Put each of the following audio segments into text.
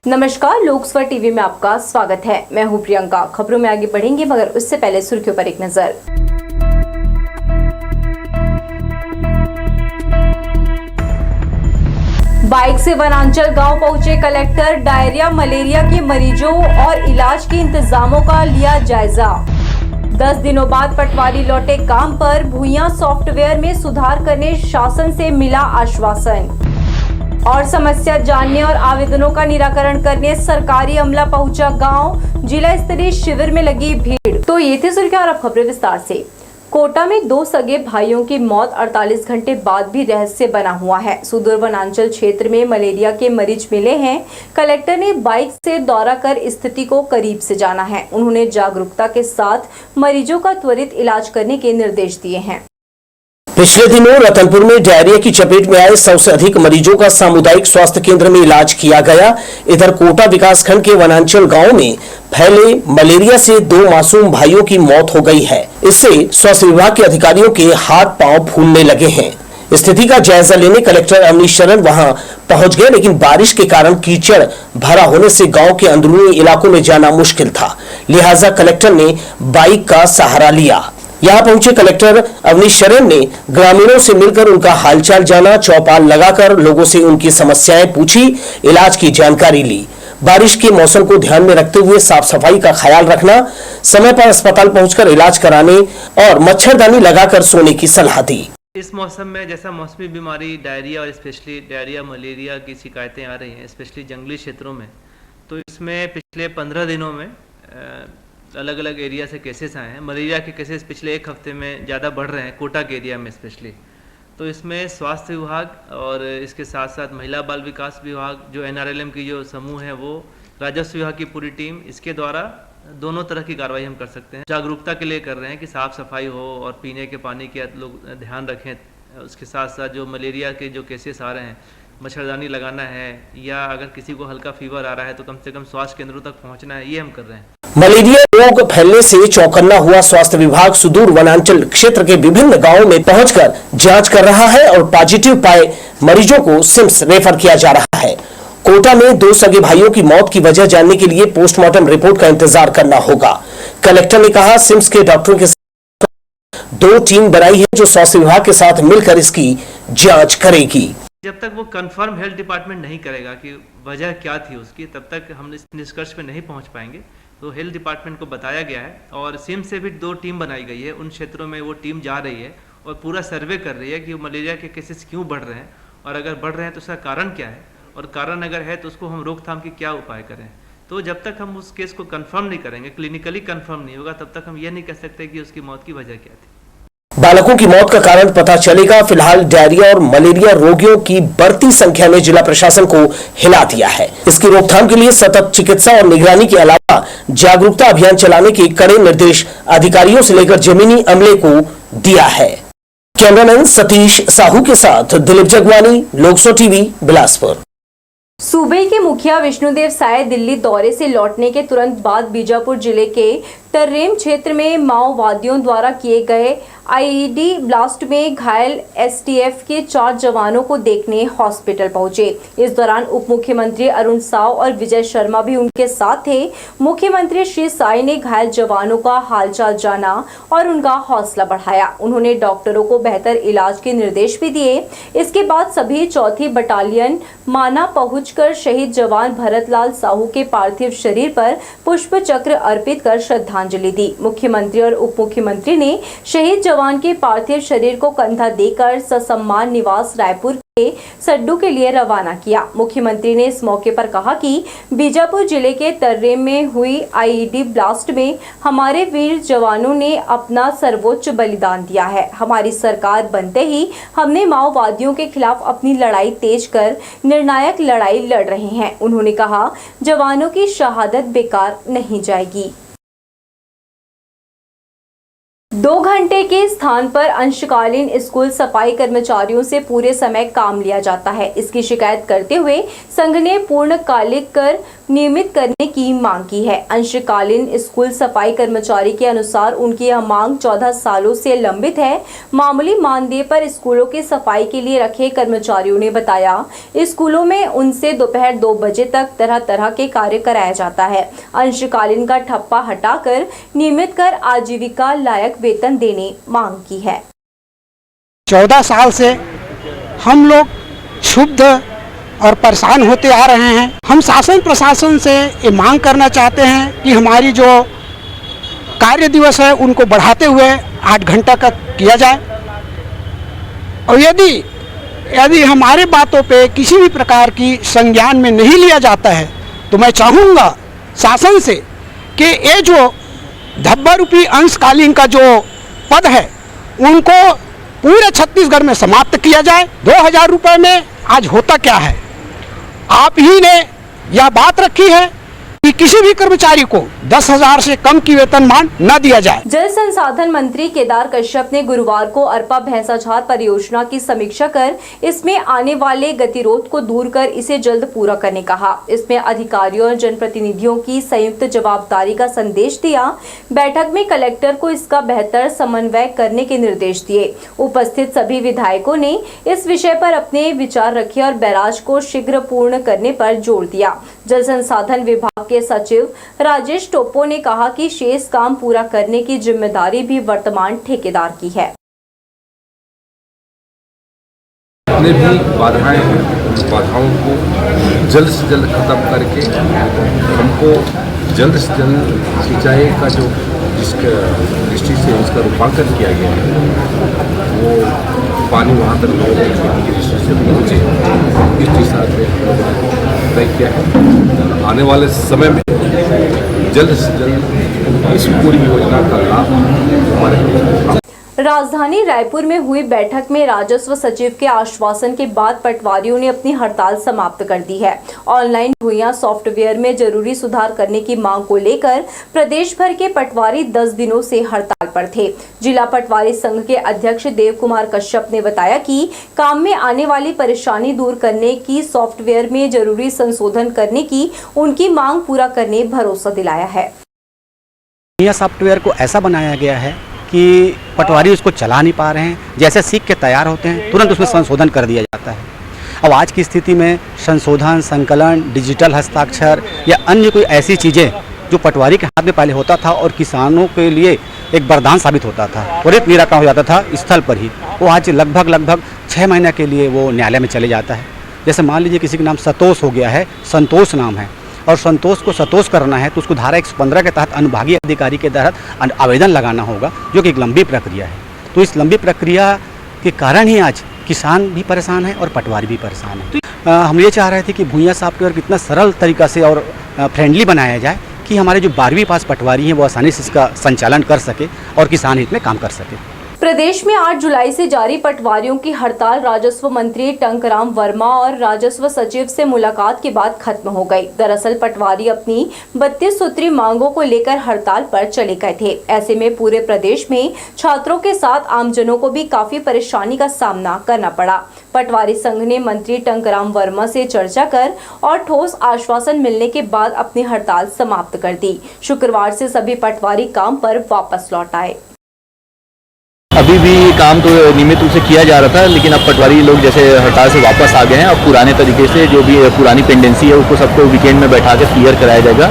नमस्कार, लोकसभा टीवी में आपका स्वागत है। मैं हूं प्रियंका। खबरों में आगे बढ़ेंगे, मगर उससे पहले सुर्खियों पर एक नजर। बाइक से वनांचल गांव पहुंचे कलेक्टर, डायरिया मलेरिया के मरीजों और इलाज के इंतजामों का लिया जायजा। 10 दिनों बाद पटवारी लौटे काम पर, भूइयां सॉफ्टवेयर में सुधार करने शासन से मिला आश्वासन। और समस्या जानने और आवेदनों का निराकरण करने सरकारी अमला पहुंचा गांव, जिला स्तरीय शिविर में लगी भीड़। तो ये थे सुर्खियां और अब खबरें विस्तार से। कोटा में 2 सगे भाइयों की मौत 48 घंटे बाद भी रहस्य बना हुआ है। सुदूर वनांचल क्षेत्र में मलेरिया के मरीज मिले हैं। कलेक्टर ने बाइक से दौरा कर स्थिति को करीब से जाना है। उन्होंने जागरूकता के साथ मरीजों का त्वरित इलाज करने के निर्देश दिए हैं। पिछले दिनों रतनपुर में डायरिया की चपेट में आए 100 से अधिक मरीजों का सामुदायिक स्वास्थ्य केंद्र में इलाज किया गया। इधर कोटा विकासखंड के वनांचल गांव में फैले मलेरिया से 2 मासूम भाइयों की मौत हो गई है। इससे स्वास्थ्य विभाग के अधिकारियों के हाथ पांव फूलने लगे हैं। स्थिति का जायजा लेने कलेक्टर अवनीश शरण वहां पहुंच गए, लेकिन बारिश के कारण कीचड़ भरा होने से गांव के अंदरूनी इलाकों में जाना मुश्किल था। लिहाजा कलेक्टर ने बाइक का सहारा लिया। यहां पहुंचे कलेक्टर अवनीश शरण ने ग्रामीणों से मिलकर उनका हालचाल जाना, चौपाल लगाकर लोगों से उनकी समस्याएं पूछी, इलाज की जानकारी ली। बारिश के मौसम को ध्यान में रखते हुए साफ सफाई का ख्याल रखना, समय पर अस्पताल पहुंचकर इलाज कराने और मच्छरदानी लगाकर सोने की सलाह दी। इस मौसम में जैसा मौसमी बीमारी डायरिया और स्पेशली डायरिया मलेरिया की शिकायतें आ रही हैं, स्पेशली जंगली क्षेत्रों में, तो इसमें पिछले 15 दिनों में अलग अलग एरिया से केसेस आए हैं। मलेरिया के केसेस पिछले 1 हफ्ते में ज़्यादा बढ़ रहे हैं, कोटा के एरिया में स्पेशली। तो इसमें स्वास्थ्य विभाग और इसके साथ साथ महिला बाल विकास विभाग, जो NRLM की जो समूह है, वो राजस्व विभाग की पूरी टीम, इसके द्वारा दोनों तरह की कार्रवाई हम कर सकते हैं। जागरूकता के लिए कर रहे हैं कि साफ़ सफाई हो और पीने के पानी के लोग ध्यान रखें। उसके साथ साथ जो मलेरिया के जो केसेस आ रहे हैं, मच्छरदानी लगाना है, या अगर किसी को हल्का फीवर आ रहा है तो कम से कम स्वास्थ्य केंद्रों तक पहुँचना है, ये हम कर रहे हैं। मलेरिया रोग फैलने से चौकन्ना हुआ स्वास्थ्य विभाग सुदूर वनांचल क्षेत्र के विभिन्न गांवों में पहुंचकर जांच कर रहा है और पॉजिटिव पाए मरीजों को सिम्स रेफर किया जा रहा है। कोटा में 2 सगे भाइयों की मौत की वजह जानने के लिए पोस्टमार्टम रिपोर्ट का इंतजार करना होगा। कलेक्टर ने कहा, सिम्स के डॉक्टरों के साथ 2 टीम बनाई है जो स्वास्थ्य विभाग के साथ मिलकर इसकी जाँच करेगी। जब तक वो कंफर्म हेल्थ डिपार्टमेंट नहीं करेगा कि वजह क्या थी उसकी, तब तक हम इस निष्कर्ष पे नहीं पहुंच पाएंगे। तो हेल्थ डिपार्टमेंट को बताया गया है और सिम्स से भी 2 टीम बनाई गई है। उन क्षेत्रों में वो टीम जा रही है और पूरा सर्वे कर रही है कि मलेरिया के केसेस क्यों बढ़ रहे हैं, और अगर बढ़ रहे हैं तो उसका कारण क्या है, और कारण अगर है तो उसको हम रोकथाम की क्या उपाय करें। तो जब तक हम उस केस को कंफर्म नहीं करेंगे, क्लिनिकली कंफर्म नहीं होगा, तब तक हम ये नहीं कह सकते कि उसकी मौत की वजह क्या थी। बालकों की मौत का कारण पता चलेगा। फिलहाल डायरिया और मलेरिया रोगियों की बढ़ती संख्या ने जिला प्रशासन को हिला दिया है। इसकी रोकथाम के लिए सतत चिकित्सा और निगरानी के अलावा जागरूकता अभियान चलाने के कड़े निर्देश अधिकारियों से लेकर जमीनी अमले को दिया है। कैमरामैन सतीश साहू के साथ दिलीप जगवानी, लोकसभा टीवी, बिलासपुर। सूबे के मुखिया विष्णुदेव साय दिल्ली दौरे से लौटने के तुरंत बाद बीजापुर जिले के तर्रेम क्षेत्र में माओवादियों द्वारा किए गए आईईडी ब्लास्ट में घायल एसटीएफ के 4 जवानों को देखने हॉस्पिटल पहुंचे। इस दौरान उप मुख्यमंत्री अरुण साव और विजय शर्मा भी उनके साथ थे। मुख्यमंत्री श्री साय ने घायल जवानों का हालचाल जाना और उनका हौसला बढ़ाया। उन्होंने डॉक्टरों को बेहतर इलाज के निर्देश भी दिए। इसके बाद सभी 4थी बटालियन माना पहुंचकर शहीद जवान भरतलाल साहू के पार्थिव शरीर पर पुष्प चक्र अर्पित कर श्रद्धांजलि दी। मुख्यमंत्री और उप मुख्यमंत्री ने शहीद जवान के पार्थिव शरीर को कंधा देकर ससम्मान निवास रायपुर के सड्डू के लिए रवाना किया। मुख्यमंत्री ने इस मौके पर कहा कि बीजापुर जिले के तर्रेम में हुई आईईडी ब्लास्ट में हमारे वीर जवानों ने अपना सर्वोच्च बलिदान दिया है। हमारी सरकार बनते ही हमने माओवादियों के खिलाफ अपनी लड़ाई तेज कर निर्णायक लड़ाई लड़ रहे हैं। उन्होंने कहा, जवानों की शहादत बेकार नहीं जाएगी। 2 घंटे के स्थान पर अंशकालीन स्कूल सफाई कर्मचारियों से पूरे समय काम लिया जाता है। इसकी शिकायत करते हुए संघ ने पूर्णकालिक कर नियमित करने की मांग की है। अंशकालीन स्कूल सफाई कर्मचारी के अनुसार उनकी यह मांग 14 सालों से लंबित है। मामूली मानदेय पर स्कूलों की सफाई के लिए रखे कर्मचारियों ने बताया, स्कूलों में उनसे दोपहर 2 बजे तक तरह तरह के कार्य कराया जाता है। अंशकालीन का ठप्पा हटाकर नियमित कर आजीविका लायक वेतन देने मांग की है। 14 साल से हम लोग क्षुब्ध और परेशान होते आ रहे हैं। हम शासन प्रशासन से ये मांग करना चाहते हैं कि हमारी जो कार्य दिवस है उनको बढ़ाते हुए 8 घंटा का किया जाए, और यदि हमारे बातों पे किसी भी प्रकार की संज्ञान में नहीं लिया जाता है तो मैं चाहूँगा शासन से कि ये जो धब्बा रूपी अंशकालीन का जो पद है उनको पूरे छत्तीसगढ़ में समाप्त किया जाए। 2000 रुपये में आज होता क्या है? आप ही ने यह बात रखी है कि किसी भी कर्मचारी को 10,000 से कम की वेतनमान न दिया जाए। जल संसाधन मंत्री केदार कश्यप ने गुरुवार को अरपा भैंसाझार परियोजना की समीक्षा कर इसमें आने वाले गतिरोध को दूर कर इसे जल्द पूरा करने कहा। इसमें अधिकारियों और जनप्रतिनिधियों की संयुक्त जवाबदारी का संदेश दिया। बैठक में कलेक्टर को इसका बेहतर समन्वय करने के निर्देश दिए। उपस्थित सभी विधायकों ने इस विषय पर अपने विचार रखे और बैराज को शीघ्र पूर्ण करने पर जोर दिया। जल संसाधन विभाग के सचिव राजेश टोपो ने कहा कि शेष काम पूरा करने की जिम्मेदारी भी वर्तमान ठेकेदार की है। जितने भी बाधाएं हैं उन बाधाओं को जल्द से जल्द खत्म करके हमको जल्द से जल्द सिंचाई का जो जिसके दृष्टि से उसका रूपांकन किया गया है वो पानी वहाँ तक लोगों की खेती की दृष्टि से पहुँचे, इस दिशा में हम लोगों ने तय किया है। आने वाले समय में जल्द से जल्द इस पूरी योजना का लाभ हमारे राजधानी रायपुर में हुई बैठक में राजस्व सचिव के आश्वासन के बाद पटवारियों ने अपनी हड़ताल समाप्त कर दी है। ऑनलाइन भूइयां सॉफ्टवेयर में जरूरी सुधार करने की मांग को लेकर प्रदेश भर के पटवारी 10 दिनों से हड़ताल पर थे। जिला पटवारी संघ के अध्यक्ष देव कुमार कश्यप ने बताया कि काम में आने वाली परेशानी दूर करने की सॉफ्टवेयर में जरूरी संशोधन करने की उनकी मांग पूरा करने भरोसा दिलाया है। यह सॉफ्टवेयर को ऐसा बनाया गया है कि पटवारी उसको चला नहीं पा रहे हैं। जैसे सीख के तैयार होते हैं तुरंत उसमें संशोधन कर दिया जाता है। अब आज की स्थिति में संशोधन, संकलन, डिजिटल हस्ताक्षर या अन्य कोई ऐसी चीज़ें जो पटवारी के हाथ में पहले होता था और किसानों के लिए एक वरदान साबित होता था, त्वरित निराकरण हो जाता था स्थल पर ही, वो आज लगभग 6 महीने के लिए वो न्यायालय में चले जाता है। जैसे मान लीजिए किसी का नाम संतोष हो गया है, संतोष नाम है, और संतोष को संतोष करना है तो उसको धारा 115 के तहत अनुभागीय अधिकारी के तहत आवेदन लगाना होगा, जो कि एक लंबी प्रक्रिया है। तो इस लंबी प्रक्रिया के कारण ही आज किसान भी परेशान है और पटवारी भी परेशान है। हम ये चाह रहे थे कि भूइयां सॉफ्टवेयर कितना सरल तरीका से और फ्रेंडली बनाया जाए कि हमारे जो 12वीं पास पटवारी हैं वो आसानी से इसका संचालन कर सके और किसान हित में काम कर सके। प्रदेश में 8 जुलाई से जारी पटवारियों की हड़ताल राजस्व मंत्री टंकराम वर्मा और राजस्व सचिव से मुलाकात के बाद खत्म हो गई। दरअसल पटवारी अपनी 32 सूत्री मांगों को लेकर हड़ताल पर चले गए थे। ऐसे में पूरे प्रदेश में छात्रों के साथ आमजनों को भी काफी परेशानी का सामना करना पड़ा। पटवारी संघ ने मंत्री टंकराम वर्मा से चर्चा कर और ठोस आश्वासन मिलने के बाद अपनी हड़ताल समाप्त कर दी। शुक्रवार से सभी पटवारी काम पर वापस लौट आए। अभी भी काम तो नियमित रूप से किया जा रहा था, लेकिन अब पटवारी लोग जैसे हड़ताल से वापस आ गए हैं। अब पुराने तरीके से जो भी पुरानी पेंडेंसी है उसको सबको वीकेंड में बैठा के क्लियर कराया जाएगा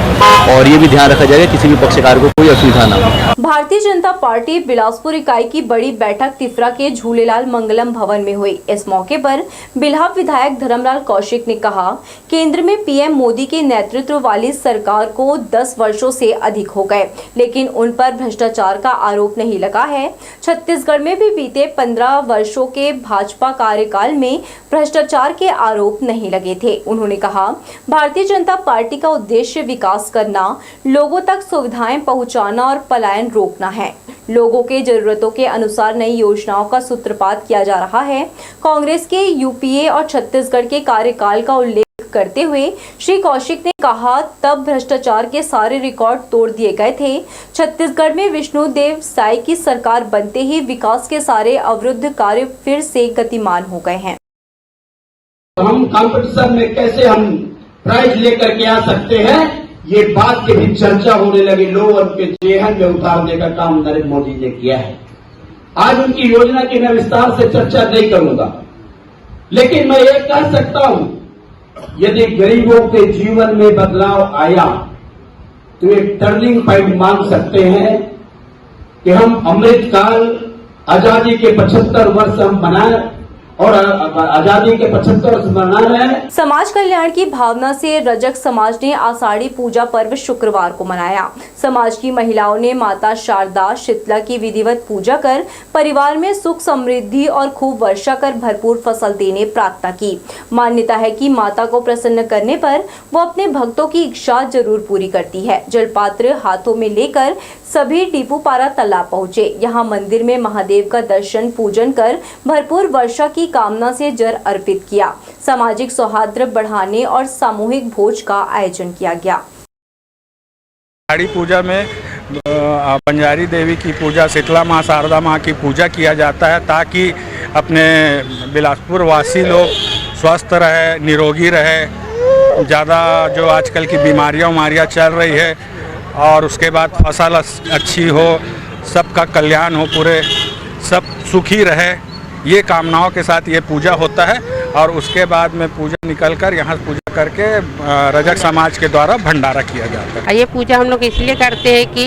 और ये भी ध्यान रखा जाएगा किसी भी पक्षकार को कोई असुविधा ना हो। भारतीय जनता पार्टी बिलासपुर इकाई की बड़ी बैठक तिफरा के झूलेलाल मंगलम भवन में हुई। इस मौके पर बिल्हा विधायक धर्मलाल कौशिक ने कहा, केंद्र में पीएम मोदी के नेतृत्व वाली सरकार को 10 वर्षों से अधिक हो गए, लेकिन उन पर भ्रष्टाचार का आरोप नहीं लगा है। छत्तीसगढ़ में भी बीते 15 वर्षों के भाजपा कार्यकाल में भ्रष्टाचार के आरोप नहीं लगे थे। उन्होंने कहा, भारतीय जनता पार्टी का उद्देश्य विकास करना, लोगों तक सुविधाएं पहुंचाना और पलायन रोकना है। लोगों के जरूरतों के अनुसार नई योजनाओं का सूत्रपात किया जा रहा है। कांग्रेस के यूपीए और छत्तीसगढ़ के कार्यकाल का उल्लेख करते हुए श्री कौशिक ने कहा, तब भ्रष्टाचार के सारे रिकॉर्ड तोड़ दिए गए थे। छत्तीसगढ़ में विष्णुदेव साय की सरकार बनते ही विकास के सारे अवरुद्ध कार्य फिर से गतिमान हो गए हैं। हम कंपटीशन में कैसे हम प्राइज लेकर के आ सकते हैं, ये बात की भी चर्चा होने लगी। लोग उनके जेहन में उतारने का काम नरेंद्र मोदी ने किया है। आज उनकी योजना की मैं विस्तार से चर्चा नहीं करूंगा, लेकिन मैं ये कह सकता हूं, यदि गरीबों के जीवन में बदलाव आया तो एक टर्निंग पॉइंट मान सकते हैं कि हम अमृतकाल आजादी के 75 वर्ष हम मनाए और आजादी के 75 वर्ष मना रहे हैं। समाज कल्याण की भावना से रजक समाज ने आषाढ़ी पूजा पर्व शुक्रवार को मनाया। समाज की महिलाओं ने माता शारदा शीतला की विधिवत पूजा कर परिवार में सुख समृद्धि और खूब वर्षा कर भरपूर फसल देने प्रार्थना की। मान्यता है कि माता को प्रसन्न करने पर वो अपने भक्तों की इच्छा जरूर पूरी करती है। जलपात्र हाथों में लेकर सभी टीपूपारा तालाब पहुंचे। यहाँ मंदिर में महादेव का दर्शन पूजन कर भरपूर वर्षा की कामना से जल अर्पित किया। सामाजिक सौहार्द बढ़ाने और सामूहिक भोज का आयोजन किया गया। आषाढ़ी पूजा में बंजारी देवी की पूजा, शीतला माँ, शारदा माँ की पूजा किया जाता है ताकि अपने बिलासपुर वासी लोग स्वस्थ रहे, निरोगी रहे। ज़्यादा जो आजकल की बीमारियाँ चल रही है और उसके बाद फसल अच्छी हो, सबका कल्याण हो, पूरे सब सुखी रहे, ये कामनाओं के साथ ये पूजा होता है। और उसके बाद में पूजा निकलकर यहाँ पूजा करके रजक समाज के द्वारा भंडारा किया जाता है। ये पूजा हम लोग इसलिए करते हैं कि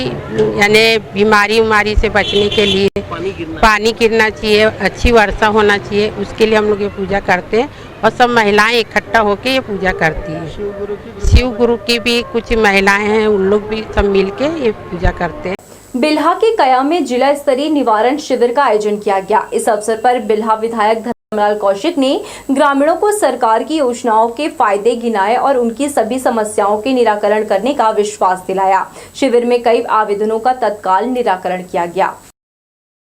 यानी बीमारी से बचने के लिए पानी गिरना चाहिए, अच्छी वर्षा होना चाहिए, उसके लिए हम लोग ये पूजा करते हैं। और सब महिलाएं इकट्ठा होकर ये पूजा करती है। शिव गुरु की भी कुछ महिलाएं हैं, उन लोग भी सब मिलके ये पूजा करते हैं। बिल्हा के कया में जिला स्तरीय निवारण शिविर का आयोजन किया गया। इस अवसर पर बिल्हा विधायक धर्मलाल कौशिक ने ग्रामीणों को सरकार की योजनाओं के फायदे गिनाए और उनकी सभी समस्याओं के निराकरण करने का विश्वास दिलाया। शिविर में कई आवेदनों का तत्काल निराकरण किया गया।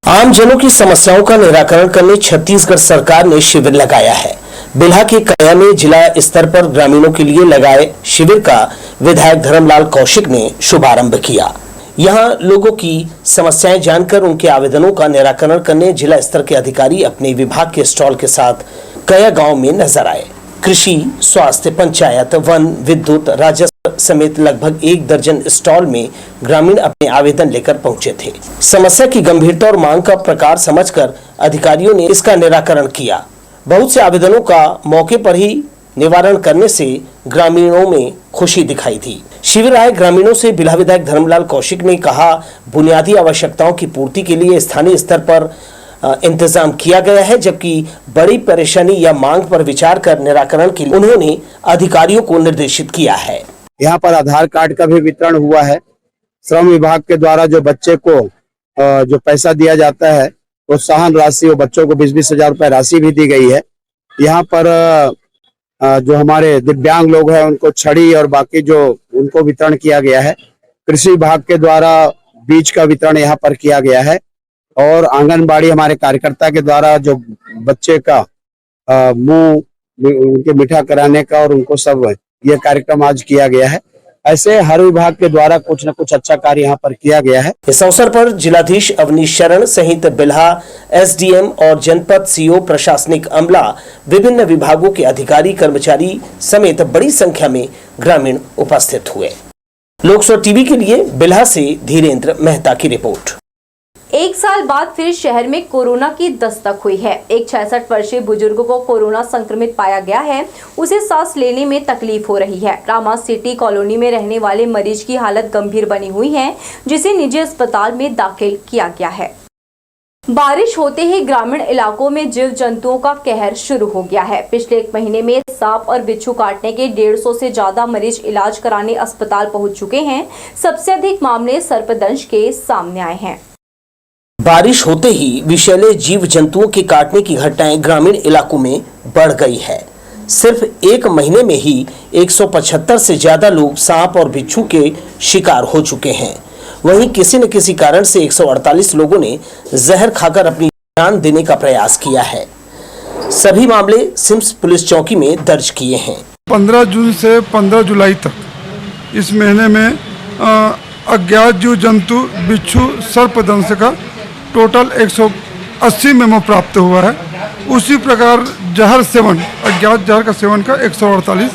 आम जनों की समस्याओं का निराकरण करने छत्तीसगढ़ सरकार ने शिविर लगाया है। बिल्हा के कया में जिला स्तर पर ग्रामीणों के लिए लगाए शिविर का विधायक धर्मलाल कौशिक ने शुभारंभ किया। यहां लोगों की समस्याएं जानकर उनके आवेदनों का निराकरण करने जिला स्तर के अधिकारी अपने विभाग के स्टॉल के साथ कया गांव में नजर आए। कृषि, स्वास्थ्य, पंचायत, वन, विद्युत, राजस्व समेत लगभग 1 दर्जन स्टॉल में ग्रामीण अपने आवेदन लेकर पहुंचे थे। समस्या की गंभीरता और मांग का प्रकार समझकर अधिकारियों ने इसका निराकरण किया। बहुत से आवेदनों का मौके पर ही निवारण करने से ग्रामीणों में खुशी दिखाई थी। शिविर आए ग्रामीणों से बिल्हा विधायक धर्मलाल कौशिक ने कहा, बुनियादी आवश्यकताओं की पूर्ति के लिए स्थानीय स्तर पर इंतजाम किया गया है, जबकि बड़ी परेशानी या मांग पर विचार कर निराकरण के लिए उन्होंने अधिकारियों को निर्देशित किया है। यहाँ पर आधार कार्ड का भी वितरण हुआ है। श्रम विभाग के द्वारा जो बच्चे को जो पैसा दिया जाता है, प्रोत्साहन राशि, वो बच्चों को 20-20 हजार रुपए राशि भी दी गई है। यहाँ पर जो हमारे दिव्यांग लोग हैं उनको छड़ी और बाकी जो उनको वितरण किया गया है। कृषि विभाग के द्वारा बीज का वितरण यहाँ पर किया गया है और आंगनबाड़ी हमारे कार्यकर्ता के द्वारा जो बच्चे का मुंह उनके मीठा कराने का और उनको सब ये कार्यक्रम आज किया गया है। ऐसे हर विभाग के द्वारा कुछ न कुछ अच्छा कार्य यहाँ पर किया गया है। इस अवसर पर जिलाधीश अवनीश शरण सहित बिल्हा एसडीएम और जनपद सीओ, प्रशासनिक अमला, विभिन्न विभागों के अधिकारी, कर्मचारी समेत बड़ी संख्या में ग्रामीण उपस्थित हुए। लोकसभा टीवी के लिए बिल्हा से धीरेन्द्र मेहता की रिपोर्ट। 1 साल बाद फिर शहर में कोरोना की दस्तक हुई है। एक 66 वर्षीय बुजुर्ग को कोरोना संक्रमित पाया गया है। उसे सांस लेने में तकलीफ हो रही है। रामा सिटी कॉलोनी में रहने वाले मरीज की हालत गंभीर बनी हुई है, जिसे निजी अस्पताल में दाखिल किया गया है। बारिश होते ही ग्रामीण इलाकों में जीव जंतुओं का कहर शुरू हो गया है। पिछले 1 महीने में सांप और बिच्छू काटने के 150 से ज्यादा मरीज इलाज कराने अस्पताल पहुंच चुके हैं। सबसे अधिक मामले सर्पदंश के सामने आए हैं। बारिश होते ही विषैले जीव जंतुओं के काटने की घटनाएं ग्रामीण इलाकों में बढ़ गई है। सिर्फ 1 महीने में ही 175 से ज्यादा लोग सांप और बिच्छू के शिकार हो चुके हैं। वहीं किसी न किसी कारण से 148 लोगों ने जहर खाकर अपनी जान देने का प्रयास किया है। सभी मामले सिम्स पुलिस चौकी में दर्ज किए हैं। 15 जून से 15 जुलाई तक इस महीने में अज्ञात जीव जंतु बिच्छू सर्पदंश का टोटल 180 मेमो प्राप्त हुआ है। उसी प्रकार जहर सेवन, अज्ञात जहर का सेवन का 148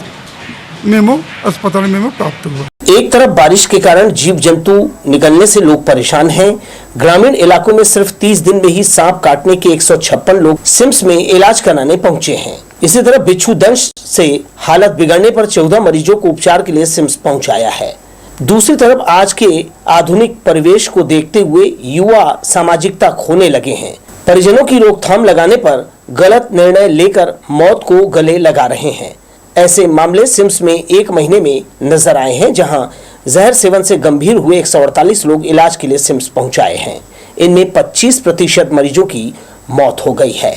मेमो अस्पताल मेमो प्राप्त हुआ। एक तरफ बारिश के कारण जीव जंतु निकलने से लोग परेशान हैं। ग्रामीण इलाकों में सिर्फ 30 दिन में ही सांप काटने के 156 लोग सिम्स में इलाज कराने पहुंचे हैं। इसी तरह बिच्छू दंश से हालत बिगड़ने पर 14 मरीजों को उपचार के लिए सिम्स पहुंचाया है। दूसरी तरफ आज के आधुनिक परिवेश को देखते हुए युवा सामाजिकता खोने लगे हैं। परिजनों की रोकथाम लगाने पर गलत निर्णय लेकर मौत को गले लगा रहे हैं। ऐसे मामले सिम्स में 1 महीने में नजर आए हैं, जहां जहर सेवन से गंभीर हुए 148 लोग इलाज के लिए सिम्स पहुंचाए हैं। इनमें 25% मरीजों की मौत हो गई है।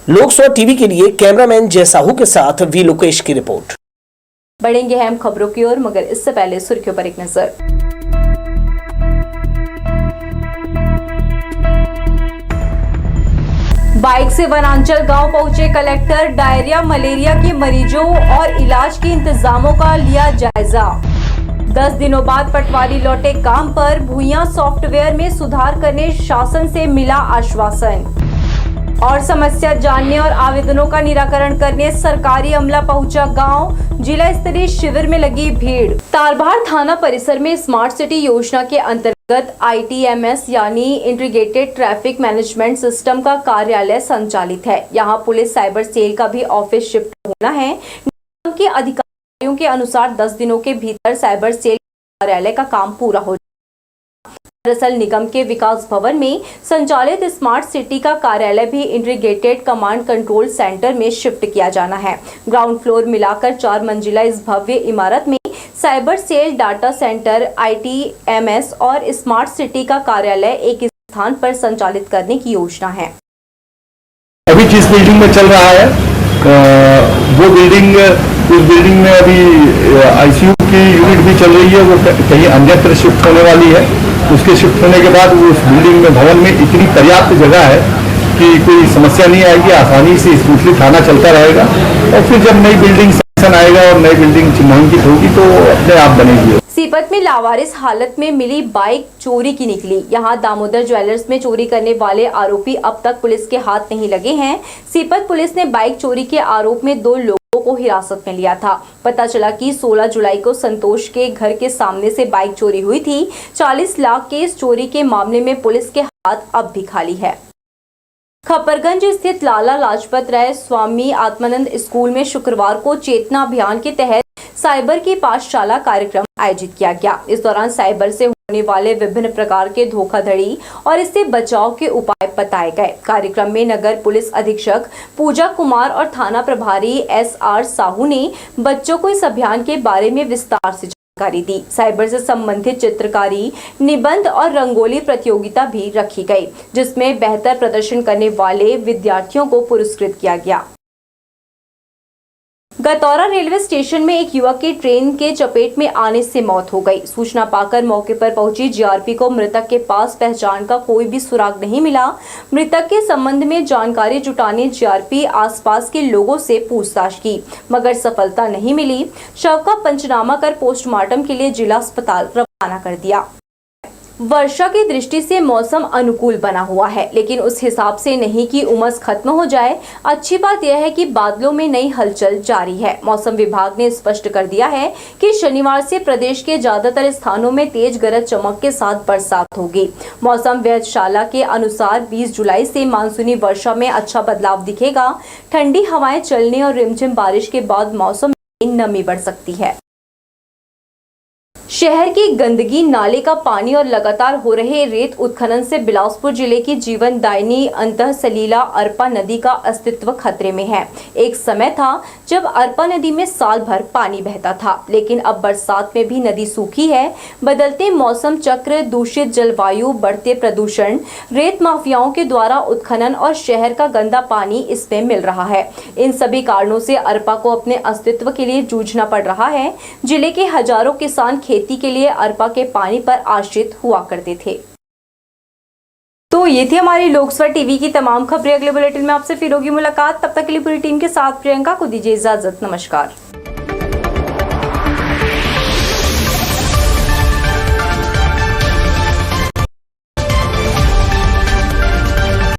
लोक स्वर टीवी के लिए कैमरामैन जय साहू के साथ वी लोकेश की रिपोर्ट। बढ़ेंगे अहम खबरों की ओर, मगर इससे पहले सुर्खियों पर एक नजर। बाइक से वनांचल गांव पहुंचे कलेक्टर, डायरिया मलेरिया के मरीजों और इलाज के इंतजामों का लिया जायजा। 10 दिनों बाद पटवारी लौटे काम पर, भूइयां सॉफ्टवेयर में सुधार करने शासन से मिला आश्वासन। और समस्या जानने और आवेदनों का निराकरण करने सरकारी अमला पहुंचा गांव, जिला स्तरीय शिविर में लगी भीड़। तारबहार थाना परिसर में स्मार्ट सिटी योजना के अंतर्गत ITMS यानी इंटीग्रेटेड ट्रैफिक मैनेजमेंट सिस्टम का कार्यालय संचालित है। यहां पुलिस साइबर सेल का भी ऑफिस शिफ्ट होना है। निगम के अधिकारियों के अनुसार 10 दिनों के भीतर साइबर सेल कार्यालय का काम पूरा हो। दरअसल निगम के विकास भवन में संचालित स्मार्ट सिटी का कार्यालय भी इंटीग्रेटेड कमांड कंट्रोल सेंटर में शिफ्ट किया जाना है। ग्राउंड फ्लोर मिलाकर 4 मंजिला इस भव्य इमारत में cyber cell, data centre, ITMS और स्मार्ट सिटी का कार्यालय एक स्थान पर संचालित करने की योजना है। अभी जिस बिल्डिंग में चल रहा है वो बिल्डिंग, उस बिल्डिंग में अभी ICU की यूनिट भी चल रही है, वो कहीं अन्यत्र शिफ्ट होने वाली है। उसके शिफ्ट होने के बाद उस बिल्डिंग में, भवन में इतनी पर्याप्त जगह है कि कोई समस्या नहीं आएगी, आसानी से स्मूथली थाना चलता रहेगा। और फिर जब नई बिल्डिंग सेक्शन आएगा और नई बिल्डिंग चिन्हांकित होगी तो अपने आप बनेगी। सीपत में लावारिस हालत में मिली बाइक चोरी की निकली। यहां दामोदर ज्वेलर्स में चोरी करने वाले आरोपी अब तक पुलिस के हाथ नहीं लगे हैं। सीपत पुलिस ने बाइक चोरी के आरोप में 2 लोगों को हिरासत में लिया था। पता चला कि 16 जुलाई को संतोष के घर के सामने से बाइक चोरी हुई थी। 40 लाख के इस चोरी के मामले में पुलिस के हाथ अब भी खाली है। खपरगंज स्थित लाला लाजपत राय स्वामी आत्मानंद स्कूल में शुक्रवार को चेतना अभियान के तहत साइबर की पाठशाला कार्यक्रम आयोजित किया गया। इस दौरान साइबर से होने वाले विभिन्न प्रकार के धोखाधड़ी और इससे बचाव के उपाय बताए गए। कार्यक्रम में नगर पुलिस अधीक्षक पूजा कुमार और थाना प्रभारी SR साहू ने बच्चों को इस अभियान के बारे में विस्तार से जानकारी दी। साइबर से संबंधित चित्रकारी, निबंध और रंगोली प्रतियोगिता भी रखी गई, जिसमें बेहतर प्रदर्शन करने वाले विद्यार्थियों को पुरस्कृत किया गया। गतौरा रेलवे स्टेशन में एक युवक की ट्रेन के चपेट में आने से मौत हो गई। सूचना पाकर मौके पर पहुंची GRP को मृतक के पास पहचान का कोई भी सुराग नहीं मिला। मृतक के संबंध में जानकारी जुटाने GRP आसपास के लोगों से पूछताछ की, मगर सफलता नहीं मिली। शव का पंचनामा कर पोस्टमार्टम के लिए जिला अस्पताल रवाना कर दिया। वर्षा की दृष्टि से मौसम अनुकूल बना हुआ है, लेकिन उस हिसाब से नहीं कि उमस खत्म हो जाए। अच्छी बात यह है कि बादलों में नई हलचल जारी है। मौसम विभाग ने स्पष्ट कर दिया है कि शनिवार से प्रदेश के ज्यादातर स्थानों में तेज गरज चमक के साथ बरसात होगी। मौसम वेधशाला के अनुसार 20 जुलाई से मानसूनी वर्षा में अच्छा बदलाव दिखेगा। ठंडी हवाएं चलने और रिमझिम बारिश के बाद मौसम में नमी बढ़ सकती है। शहर की गंदगी, नाले का पानी और लगातार हो रहे रेत उत्खनन से बिलासपुर जिले की जीवनदायिनी अंतःसलीला अरपा नदी का अस्तित्व खतरे में है। एक समय था जब अरपा नदी में साल भर पानी बहता था, लेकिन अब बरसात में भी नदी सूखी है। बदलते मौसम चक्र, दूषित जलवायु, बढ़ते प्रदूषण, रेत माफियाओं के द्वारा उत्खनन और शहर का गंदा पानी इसमें मिल रहा है। इन सभी कारणों से अरपा को अपने अस्तित्व के लिए जूझना पड़ रहा है। जिले के हजारों किसान खेती के लिए अरपा के पानी पर आश्रित हुआ करते थे। तो ये थी हमारी लोकस्वर टीवी की तमाम खबरें। अगले बुलेटिन में आपसे फिर होगी मुलाकात। तब तक के लिए पूरी टीम के साथ प्रियंका को दीजिए इजाजत। नमस्कार।